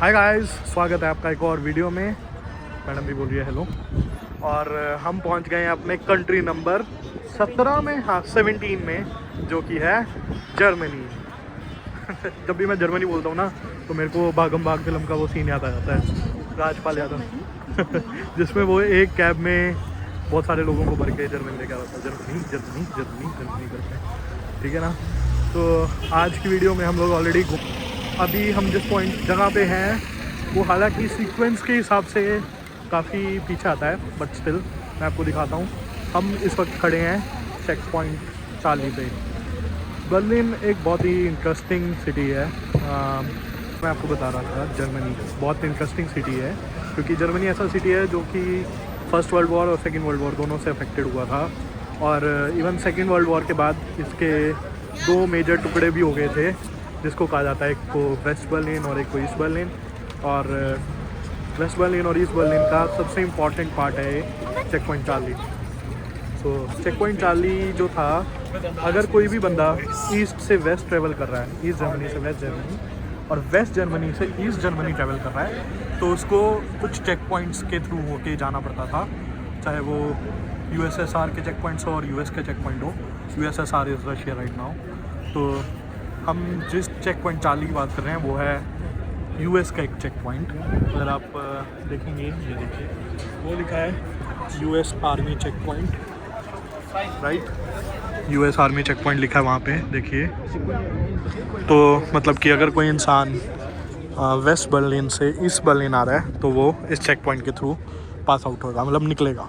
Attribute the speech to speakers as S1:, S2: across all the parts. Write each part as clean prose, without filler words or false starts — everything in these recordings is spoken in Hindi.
S1: हाय गाइस, स्वागत है आपका एक और वीडियो में। मैडम भी बोल रही है हेलो। और हम पहुंच गए हैं अपने कंट्री नंबर 17 में, हाँ 17 में, जो कि है जर्मनी। जब भी मैं जर्मनी बोलता हूँ ना तो मेरे को भागम भाग फिल्म का वो सीन याद आ जाता है, राजपाल यादव जिसमें वो एक कैब में बहुत सारे लोगों को भर के जर्मनी लेकर आता है। जर्मनी जर्मनी जर्मनी जर्मनी करके, ठीक है ना। तो आज की वीडियो में हम लोग ऑलरेडी अभी हम जिस पॉइंट जगह पे हैं वो हालांकि सीक्वेंस के हिसाब से काफ़ी पीछे आता है, बट स्टिल मैं आपको दिखाता हूँ। हम इस वक्त खड़े हैं चेक पॉइंट 40 पे। बर्लिन एक बहुत ही इंटरेस्टिंग सिटी है। मैं आपको बता रहा था जर्मनी बहुत इंटरेस्टिंग सिटी है, क्योंकि जर्मनी ऐसा सिटी है जो कि फर्स्ट वर्ल्ड वॉर और सेकेंड वर्ल्ड वॉर दोनों से अफेक्टेड हुआ था। और इवन सेकेंड वर्ल्ड वॉर के बाद इसके दो मेजर टुकड़े भी हो गए थे, जिसको कहा जाता है एक को वेस्ट बर्लिन और एक को ईस्ट बर्लिन। और वेस्ट बर्लिन और ईस्ट बर्लिन का सबसे इम्पॉर्टेंट पार्ट है चेक पॉइंट 40। तो चेक पॉइंट 40 जो था, अगर कोई भी बंदा ईस्ट से वेस्ट ट्रैवल कर रहा है, ईस्ट जर्मनी से वेस्ट जर्मनी और वेस्ट जर्मनी से ईस्ट जर्मनी ट्रैवल कर रहा है, तो उसको कुछ चेक पॉइंट्स के थ्रू होके जाना पड़ता था, चाहे वो यूएसएसआर के चेक पॉइंट्स हो और यूएस के चेक पॉइंट हो। USSR is Russia right now. तो हम जिस चेक पॉइंट 40 की बात कर रहे हैं वो है यूएस का एक चेक पॉइंट। अगर आप देखेंगे, ये देखिए वो लिखा है US army check point, right. US army check point लिखा है वहाँ पे, देखिए। तो मतलब कि अगर कोई इंसान वेस्ट बर्लिन से ईस्ट बर्लिन आ रहा है तो वो इस चेक पॉइंट के थ्रू पास आउट होगा, मतलब निकलेगा।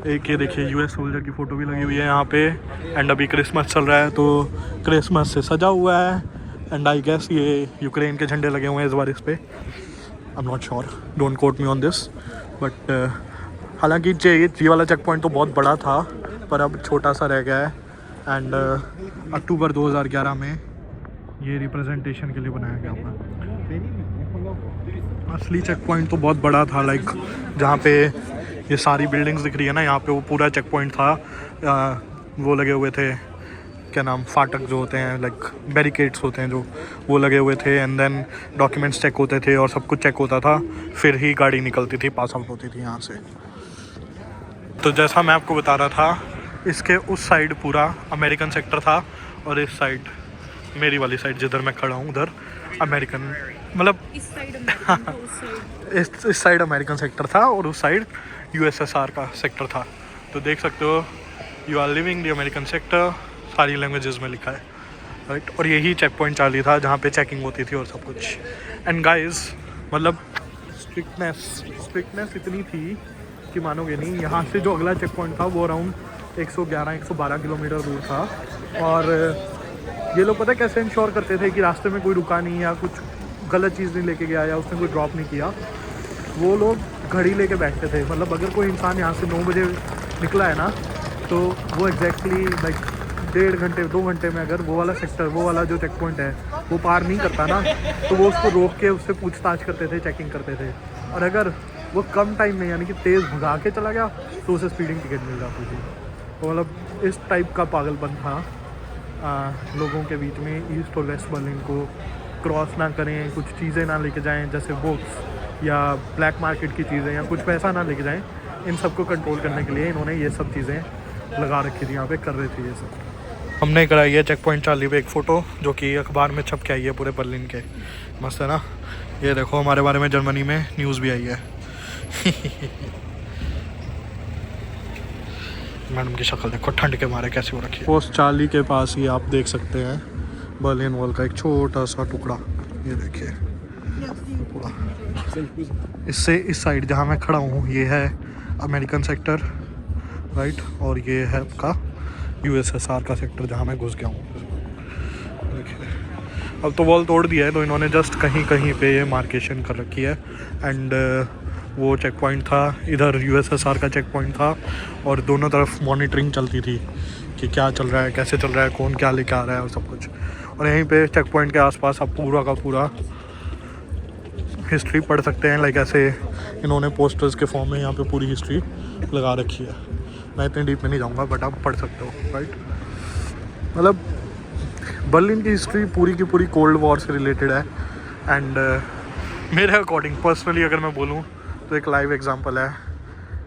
S1: एक ये देखिए यूएस सोल्जर की फ़ोटो भी लगी हुई है यहाँ पे। एंड अभी क्रिसमस चल रहा है तो क्रिसमस से सजा हुआ है। एंड आई गेस ये यूक्रेन के झंडे लगे हुए हैं इस बार इस पर। I am not sure, don't quote me on this. But हालांकि ये वाला चेक पॉइंट तो बहुत बड़ा था, पर अब छोटा सा रह गया है। एंड अक्टूबर 2011 में ये रिप्रेजेंटेशन के लिए बनाया गया हुआ। असली चेक पॉइंट तो बहुत बड़ा था, लाइक जहाँ पे ये सारी बिल्डिंग्स दिख रही है ना, यहाँ पे वो पूरा चेक पॉइंट था। वो लगे हुए थे, क्या नाम, फाटक जो होते हैं, लाइक बैरिकेड्स होते हैं जो, वो लगे हुए थे। एंड देन डॉक्यूमेंट्स चेक होते थे और सब कुछ चेक होता था, फिर ही गाड़ी निकलती थी, पास आउट होती थी यहाँ से। तो जैसा मैं आपको बता रहा था, इसके उस साइड पूरा अमेरिकन सेक्टर था और इस साइड, मेरी वाली साइड जिधर मैं खड़ा हूँ उधर अमेरिकन, मतलब इस साइड अमेरिकन सेक्टर था और उस साइड यूएसएसआर का सेक्टर था। तो देख सकते हो, you are living the American sector, सारी लैंग्वेजेस में लिखा है, राइट। और यही चेक पॉइंट 40 था जहाँ पे चेकिंग होती थी और सब कुछ। एंड गाइस, मतलब स्ट्रिक्टनेस इतनी थी कि मानोगे नहीं। यहाँ से जो अगला चेक पॉइंट था वो अराउंड 111-112 किलोमीटर दूर था। और ये लोग पता है कैसे इंश्योर करते थे कि रास्ते में कोई रुका नहीं या कुछ गलत चीज़ नहीं लेके गया या उसने कोई ड्रॉप नहीं किया। वो लोग घड़ी लेके बैठते थे, मतलब अगर कोई इंसान यहाँ से 9 बजे निकला है ना, तो वो एग्जैक्टली लाइक 1.5 घंटे 2 घंटे में अगर वो वाला सेक्टर, वो वाला जो चेक पॉइंट है वो पार नहीं करता ना, तो वो उसको रोक के उससे पूछताछ करते थे, चेकिंग करते थे। और अगर वो कम टाइम में यानी कि तेज़ भगा के चला गया तो उसे स्पीडिंग टिकट मिल जाती थी। तो मतलब इस टाइप का पागलपन था लोगों के बीच में। ईस्ट और वेस्ट बर्लिन को क्रॉस ना करें, कुछ चीज़ें ना लेके जाएं, जैसे बुक्स या ब्लैक मार्केट की चीज़ें या कुछ पैसा ना लेके जाएं। इन सब को कंट्रोल करने के लिए इन्होंने ये सब चीज़ें लगा रखी थी, यहाँ पे कर रहे थे ये सब। हमने कराई है चेक पॉइंट 40 पे एक फ़ोटो, जो कि अखबार में छप के आई है पूरे बर्लिन के। मस्त है ना। ये देखो, हमारे बारे में जर्मनी में न्यूज़ भी आई है। मैडम की शक्ल देखो, ठंड के मारे कैसे हो रखी है। पोस्ट 40 के पास ही आप देख सकते हैं बर्लिन वॉल का एक छोटा सा टुकड़ा, ये देखिए पूरा। इससे इस साइड जहाँ मैं खड़ा हूँ ये है अमेरिकन सेक्टर, राइट। और ये है आपका यूएसएसआर का सेक्टर जहाँ मैं घुस गया हूँ, देखिए। अब तो वॉल तोड़ दिया है, तो इन्होंने जस्ट कहीं कहीं पे ये मार्केशन कर रखी है। एंड वो चेक पॉइंट था, इधर यूएसएसआर का चेक पॉइंट था, और दोनों तरफ मॉनिटरिंग चलती थी कि क्या चल रहा है, कैसे चल रहा है, कौन क्या लेके आ रहा है और सब कुछ। और यहीं पे चेक पॉइंट के आसपास आप पूरा का पूरा हिस्ट्री पढ़ सकते हैं। लाइक ऐसे इन्होंने पोस्टर्स के फॉर्म में यहाँ पे पूरी हिस्ट्री लगा रखी है। मैं इतने डीप में नहीं जाऊँगा, बट आप पढ़ सकते हो, राइट। मतलब बर्लिन की हिस्ट्री पूरी की पूरी कोल्ड वॉर से रिलेटेड है। एंड मेरे अकॉर्डिंग पर्सनली अगर मैं बोलूँ तो एक लाइव एग्जांपल है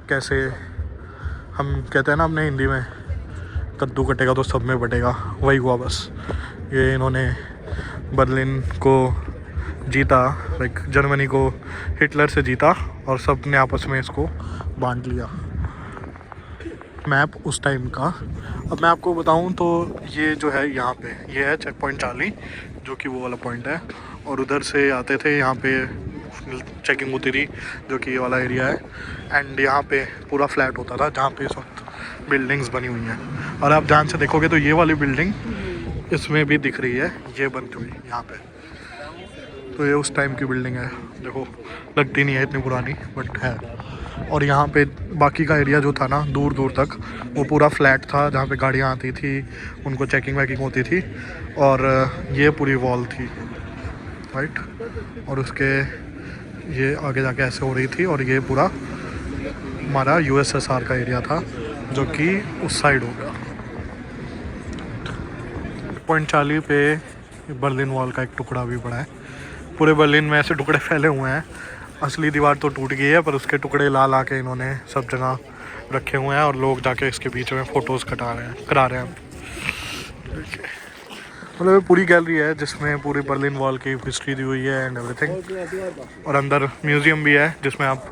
S1: कैसे हम कहते हैं ना अपने हिंदी में, कद्दू कटेगा तो सब में बटेगा, वही हुआ बस। ये इन्होंने बर्लिन को जीता, लाइक जर्मनी को हिटलर से जीता और सब ने आपस में इसको बांट लिया। मैप उस टाइम का अब मैं आपको बताऊं तो ये जो है यहाँ पे ये है चेक पॉइंट चार्ली, जो कि वो वाला पॉइंट है, और उधर से आते थे यहाँ पे चेकिंग होती थी, जो कि ये वाला एरिया है। एंड यहाँ पे पूरा फ्लैट होता था जहाँ पे इस वक्त बिल्डिंग्स बनी हुई हैं। और आप ध्यान से देखोगे तो ये वाली बिल्डिंग इसमें भी दिख रही है, ये बनती हुई यहाँ पे। तो ये उस टाइम की बिल्डिंग है, देखो लगती नहीं है इतनी पुरानी बट है। और यहाँ पे बाकी का एरिया जो था ना दूर दूर तक वो पूरा फ्लैट था, जहाँ पे गाड़ियाँ आती थी, उनको चेकिंग वैकिंग होती थी। और ये पूरी वॉल थी, राइट, और उसके ये आगे जाके ऐसे हो रही थी। और ये पूरा हमारा यूएसएसआर का एरिया था, जो कि उस साइड होगा। पॉइंट चार्ली पे बर्लिन वॉल का एक टुकड़ा भी पड़ा है। पूरे बर्लिन में ऐसे टुकड़े फैले हुए हैं। असली दीवार तो टूट गई है, पर उसके टुकड़े ला के इन्होंने सब जगह रखे हुए हैं और लोग जाके इसके बीच में फ़ोटोज़ करा रहे हैं। मतलब पूरी गैलरी है जिसमें पूरी बर्लिन वॉल की हिस्ट्री दी हुई है एंड एवरीथिंग। और अंदर म्यूज़ियम भी है जिसमें आप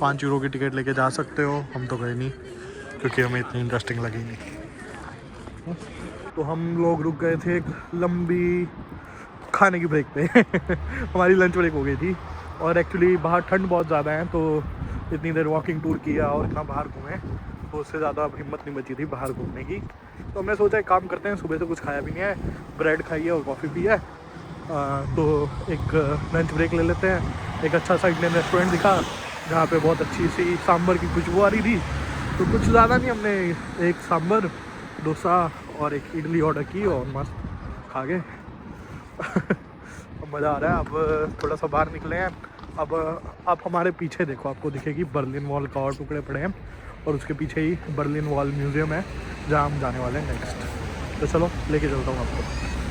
S1: 5 यूरो की टिकट लेके जा सकते हो। हम तो गए नहीं क्योंकि हमें इतनी इंटरेस्टिंग लगी नहीं। तो हम लोग रुक गए थे एक लंबी खाने की ब्रेक पे हमारी लंच ब्रेक हो गई थी। और एक्चुअली बाहर ठंड बहुत ज़्यादा है, तो इतनी देर वॉकिंग टूर किया और इतना बाहर घूमे तो उससे ज़्यादा अब हिम्मत नहीं बची थी बाहर घूमने की। तो हमने सोचा एक काम करते हैं, सुबह से कुछ खाया भी नहीं है, ब्रेड खाई है और कॉफ़ी पी है, तो एक लंच ब्रेक ले लेते हैं। एक अच्छा सा इंडियन रेस्टोरेंट दिखा जहाँ पे बहुत अच्छी सी सांभर की खुशबू आ रही थी। तो कुछ ज़्यादा नहीं, हमने एक सांभर, डोसा और एक इडली ऑर्डर की और मस्त खा गए। मज़ा आ रहा है। अब थोड़ा सा बाहर निकले हैं। अब आप हमारे पीछे देखो, आपको दिखेगी बर्लिन वॉल का और टुकड़े पड़े हैं, और उसके पीछे ही बर्लिन वॉल म्यूज़ियम है जहाँ हम जाने वाले हैं नेक्स्ट। तो चलो लेके चलता हूँ आपको।